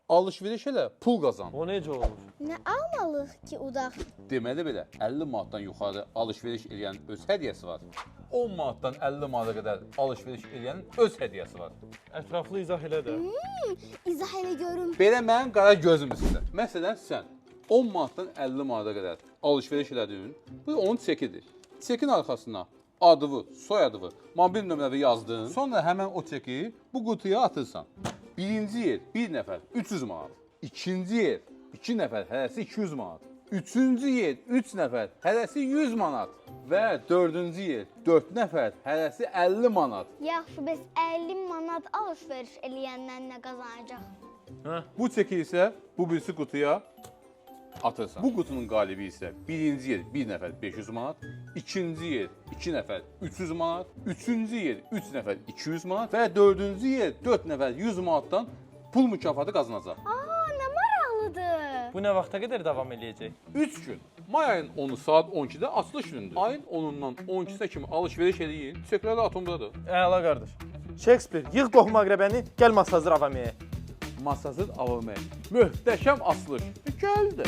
alış-veriş elə, pul qazan. O necə olur? Nə almalıyıq ki, udaq? Deməli belə 50 manatdan yuxarı alış-veriş edən öz hədiyyəsi var. 10 manatdan 50 manata qədər alış-veriş edən öz hədiyyəsi var. Ətraflı izah elə də. İzah elə görüm. Belə mənim qara gözüm üstə. Məsələn, sən 10 manatdan 50 manata qədər alış-veriş elədin. Bu onun çekidir. Çekin arxasına adını, soyadını, mobil nömrəni yazdın. Sonra həmin o çeki bu qutuya atırsan. Birinci yer 1 nəfər 300 manat. İkinci yer 2 nəfər hərəsi 200 manat. Üçüncü yer 3 nəfər hərəsi 100 manat. Və dördüncü yer 4 nəfər hərəsi 50 manat. Yaxşı, biz 50 manat alış-veriş eləyəndən nə qazanacaq? Hə? Bu çeki isə bu birisi qutuya atırsan. Bu qutunun qalibi isə birinci yer 1 nəfər 500 manat, ikinci yer 2 nəfər 300 manat, üçüncü yer 3 nəfər 200 manat və dördüncü yer 4 nəfər 100 manatdan pul mükafatı qazanacaq. Nə maraqlıdır. Bu nə vaxta qədər davam eləyəcək? 3 gün. May ayın 10-u saat 12-də açılış günüdür. Ayın 10-undan 12-sinə kimi alış-veriş eləyin. Çeklər atomdadır. Əla qardaş. Shakespeare, yığ qohum əqrəbəni, gəl masazır avamaya. Masasız AVM. Möhtəşəm açılış. Gəldi.